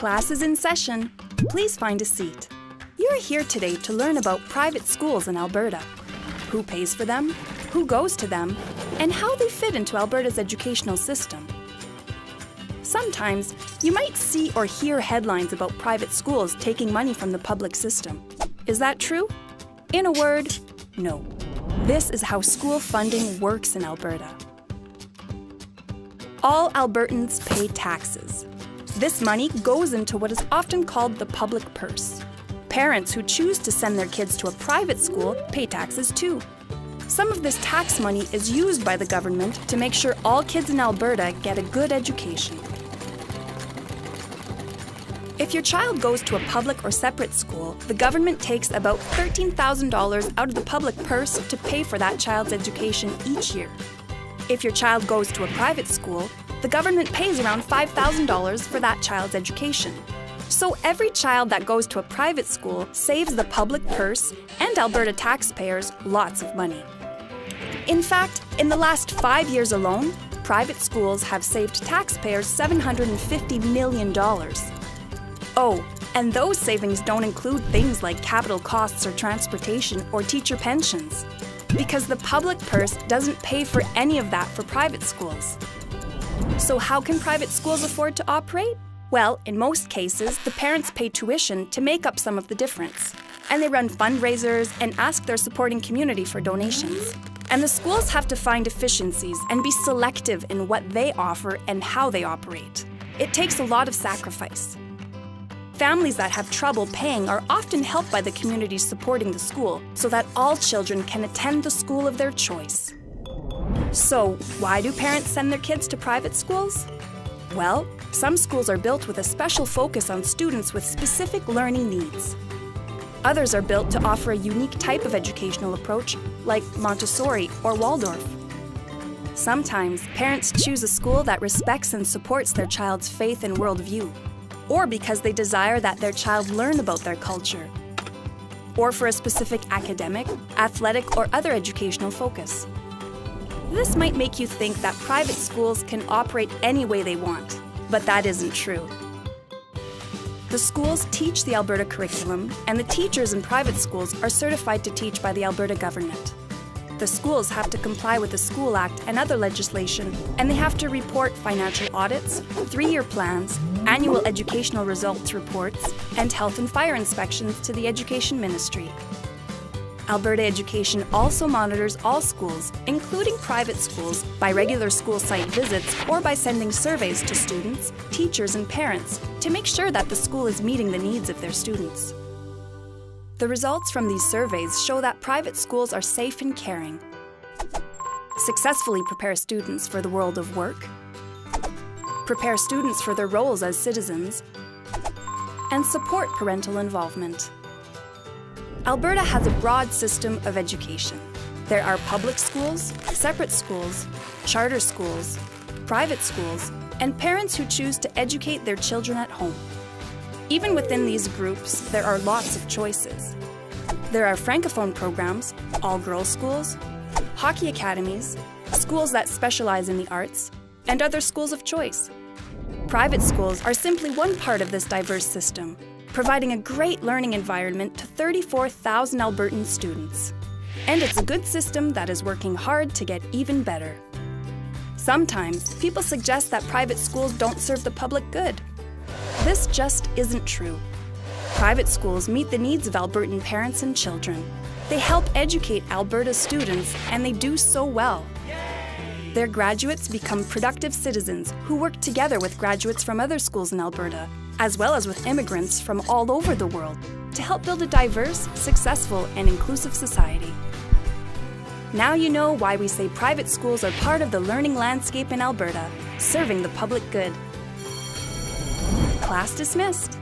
Class is in session. Please find a seat. You're here today to learn about private schools in Alberta, who pays for them, who goes to them, and how they fit into Alberta's educational system. Sometimes, you might see or hear headlines about private schools taking money from the public system. Is that true? In a word, no. This is how school funding works in Alberta. All Albertans pay taxes. This money goes into what is often called the public purse. Parents who choose to send their kids to a private school pay taxes too. Some of this tax money is used by the government to make sure all kids in Alberta get a good education. If your child goes to a public or separate school, the government takes about $13,000 out of the public purse to pay for that child's education each year. If your child goes to a private school, the government pays around $5,000 for that child's education. So every child that goes to a private school saves the public purse and Alberta taxpayers lots of money. In fact, in the last 5 years alone, private schools have saved taxpayers $750 million. Oh, and those savings don't include things like capital costs or transportation or teacher pensions, because the public purse doesn't pay for any of that for private schools. So how can private schools afford to operate? Well, in most cases, the parents pay tuition to make up some of the difference, and they run fundraisers and ask their supporting community for donations. And the schools have to find efficiencies and be selective in what they offer and how they operate. It takes a lot of sacrifice. Families that have trouble paying are often helped by the communities supporting the school so that all children can attend the school of their choice. So, why do parents send their kids to private schools? Well, some schools are built with a special focus on students with specific learning needs. Others are built to offer a unique type of educational approach, like Montessori or Waldorf. Sometimes, parents choose a school that respects and supports their child's faith and worldview, or because they desire that their child learn about their culture, or for a specific academic, athletic, or other educational focus. This might make you think that private schools can operate any way they want, but that isn't true. The schools teach the Alberta curriculum, and the teachers in private schools are certified to teach by the Alberta government. The schools have to comply with the School Act and other legislation, and they have to report financial audits, 3-year plans, annual educational results reports, and health and fire inspections to the Education Ministry. Alberta Education also monitors all schools, including private schools, by regular school site visits or by sending surveys to students, teachers, and parents to make sure that the school is meeting the needs of their students. The results from these surveys show that private schools are safe and caring, successfully prepare students for the world of work, prepare students for their roles as citizens, and support parental involvement. Alberta has a broad system of education. There are public schools, separate schools, charter schools, private schools, and parents who choose to educate their children at home. Even within these groups, there are lots of choices. There are francophone programs, all-girls schools, hockey academies, schools that specialize in the arts, and other schools of choice. Private schools are simply one part of this diverse system, providing a great learning environment to 34,000 Albertan students. And it's a good system that is working hard to get even better. Sometimes, people suggest that private schools don't serve the public good. This just isn't true. Private schools meet the needs of Albertan parents and children. They help educate Alberta students, and they do so well. Their graduates become productive citizens who work together with graduates from other schools in Alberta, as well as with immigrants from all over the world, to help build a diverse, successful, and inclusive society. Now you know why we say private schools are part of the learning landscape in Alberta, serving the public good. Class dismissed.